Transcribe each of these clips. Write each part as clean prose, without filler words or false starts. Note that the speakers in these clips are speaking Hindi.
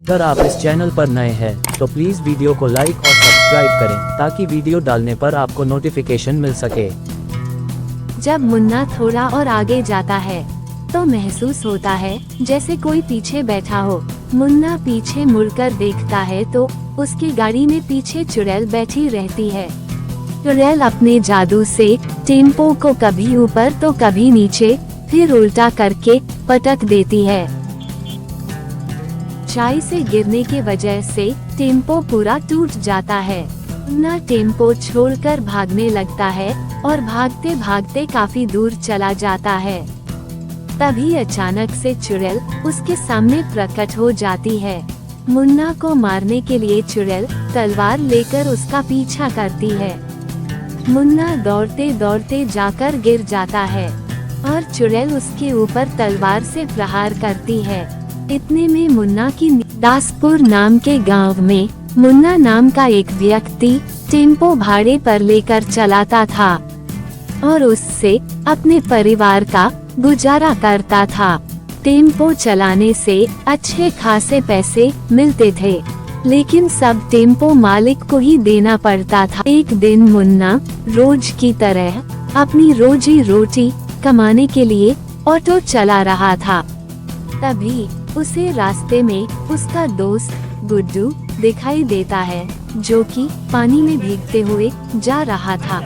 अगर आप इस चैनल पर नए हैं तो प्लीज़ वीडियो को लाइक और सब्सक्राइब करें ताकि वीडियो डालने पर आपको नोटिफिकेशन मिल सके। जब मुन्ना थोड़ा और आगे जाता है तो महसूस होता है जैसे कोई पीछे बैठा हो। मुन्ना पीछे मुड़कर देखता है तो उसकी गाड़ी में पीछे चुड़ैल बैठी रहती है। चुड़ैल अपने जादू से टेम्पो को कभी ऊपर तो कभी नीचे फिर उल्टा करके पटक देती है। ऊंचाई से गिरने के वजह से टेम्पो पूरा टूट जाता है। मुन्ना टेम्पो छोड़कर भागने लगता है और भागते भागते काफी दूर चला जाता है। तभी अचानक से चुड़ैल उसके सामने प्रकट हो जाती है। मुन्ना को मारने के लिए चुड़ैल तलवार लेकर उसका पीछा करती है। मुन्ना दौड़ते दौड़ते जाकर गिर जाता है और चुड़ैल उसके ऊपर तलवार से प्रहार करती है। इतने में मुन्ना की दासपुर नाम के गांव में मुन्ना नाम का एक व्यक्ति टेम्पो भाड़े पर लेकर चलाता था और उससे अपने परिवार का गुजारा करता था। टेम्पो चलाने से अच्छे खासे पैसे मिलते थे, लेकिन सब टेम्पो मालिक को ही देना पड़ता था। एक दिन मुन्ना रोज की तरह अपनी रोजी रोटी कमाने के लिए ऑटो चला रहा था। तभी उसे रास्ते में उसका दोस्त गुड्डू दिखाई देता है, जो कि पानी में भीगते हुए जा रहा था।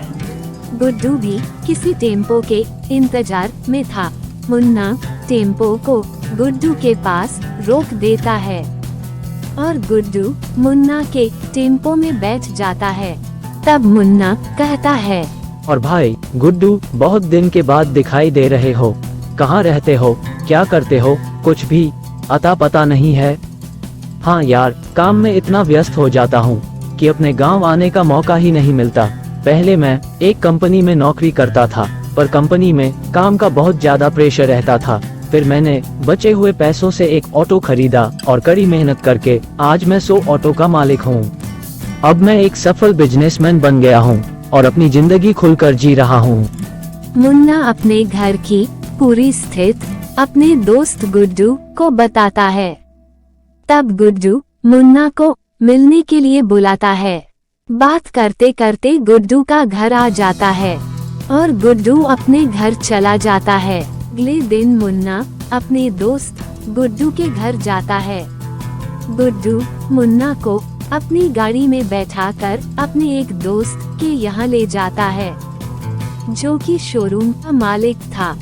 गुड्डू भी किसी टेम्पो के इंतजार में था। मुन्ना टेम्पो को गुड्डू के पास रोक देता है और गुड्डू मुन्ना के टेम्पो में बैठ जाता है। तब मुन्ना कहता है, और भाई गुड्डू, बहुत दिन के बाद दिखाई दे रहे हो। कहाँ रहते हो, क्या करते हो, कुछ भी अता पता नहीं है। हाँ यार, काम में इतना व्यस्त हो जाता हूँ कि अपने गांव आने का मौका ही नहीं मिलता। पहले मैं एक कंपनी में नौकरी करता था, पर कंपनी में काम का बहुत ज्यादा प्रेशर रहता था। फिर मैंने बचे हुए पैसों से एक ऑटो खरीदा और कड़ी मेहनत करके आज मैं 100 ऑटो का मालिक हूँ। अब मैं एक सफल बिजनेसमैन बन गया हूँ और अपनी जिंदगी खुलकर जी रहा हूँ। मुन्ना अपने घर की पूरी स्थिति अपने दोस्त गुड्डू को बताता है। तब गुड्डू मुन्ना को मिलने के लिए बुलाता है। बात करते करते गुड्डू का घर आ जाता है और गुड्डू अपने घर चला जाता है। अगले दिन मुन्ना अपने दोस्त गुड्डू के घर जाता है। गुड्डू मुन्ना को अपनी गाड़ी में बैठाकर अपने एक दोस्त के यहाँ ले जाता है, जो कि शोरूम का मालिक था,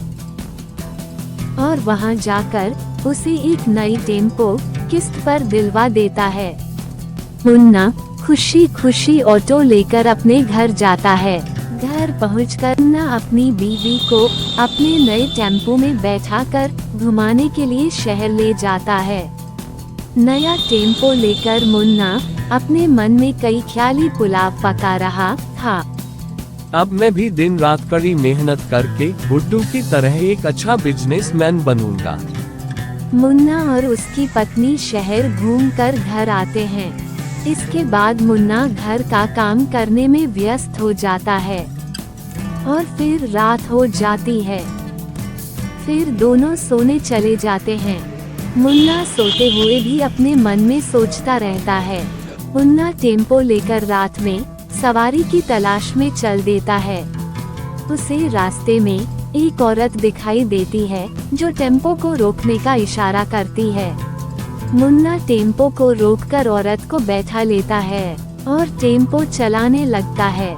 और वहाँ जाकर उसे एक नई टेम्पो किस्त पर दिलवा देता है। मुन्ना खुशी खुशी ऑटो लेकर अपने घर जाता है। घर पहुंचकर मुन्ना अपनी बीवी को अपने नए टेम्पो में बैठाकर घुमाने के लिए शहर ले जाता है। नया टेम्पो लेकर मुन्ना अपने मन में कई ख्याली पुलाव पका रहा था। अब मैं भी दिन रात कड़ी मेहनत करके गुड्डू की तरह एक अच्छा बिजनेसमैन बनूंगा। मुन्ना और उसकी पत्नी शहर घूमकर घर आते हैं। इसके बाद मुन्ना घर का काम करने में व्यस्त हो जाता है और फिर रात हो जाती है। फिर दोनों सोने चले जाते हैं। मुन्ना सोते हुए भी अपने मन में सोचता रहता है। मुन्ना टेम्पो लेकर रात में सवारी की तलाश में चल देता है। उसे रास्ते में एक औरत दिखाई देती है, जो टेम्पो को रोकने का इशारा करती है। मुन्ना टेम्पो को रोककर औरत को बैठा लेता है और टेम्पो चलाने लगता है।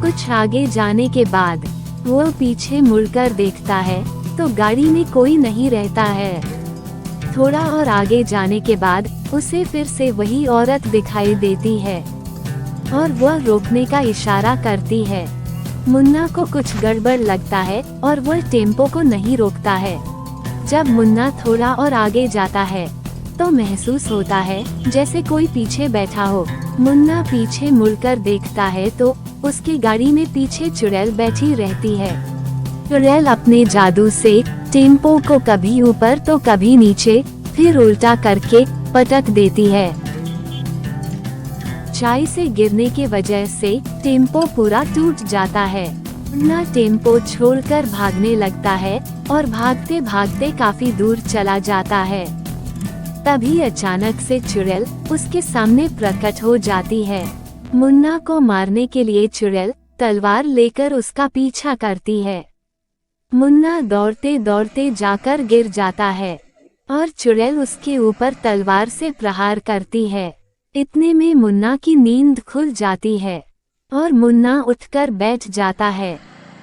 कुछ आगे जाने के बाद वो पीछे मुड़कर देखता है तो गाड़ी में कोई नहीं रहता है। थोड़ा और आगे जाने के बाद उसे फिर से वही औरत दिखाई देती है और वह रोकने का इशारा करती है। मुन्ना को कुछ गड़बड़ लगता है और वह टेम्पो को नहीं रोकता है। जब मुन्ना थोड़ा और आगे जाता है तो महसूस होता है जैसे कोई पीछे बैठा हो। मुन्ना पीछे मुड़कर देखता है तो उसकी गाड़ी में पीछे चुड़ैल बैठी रहती है। चुड़ैल अपने जादू से टेम्पो को कभी ऊपर तो कभी नीचे फिर उल्टा करके पटक देती है। ऊंचाई से गिरने के वजह से टेम्पो पूरा टूट जाता है। मुन्ना टेम्पो छोड़कर भागने लगता है और भागते भागते काफी दूर चला जाता है। तभी अचानक से चुड़ैल उसके सामने प्रकट हो जाती है। मुन्ना को मारने के लिए चुड़ैल तलवार लेकर उसका पीछा करती है। मुन्ना दौड़ते दौड़ते जाकर गिर जाता है और चुड़ैल उसके ऊपर तलवार से प्रहार करती है। इतने में मुन्ना की नींद खुल जाती है और मुन्ना उठकर बैठ जाता है।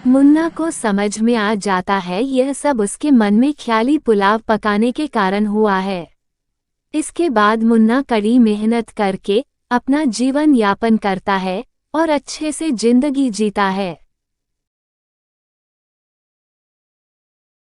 मुन्ना को समझ में आ जाता है यह सब उसके मन में ख्याली पुलाव पकाने के कारण हुआ है। इसके बाद मुन्ना कड़ी मेहनत करके अपना जीवन यापन करता है और अच्छे से जिंदगी जीता है।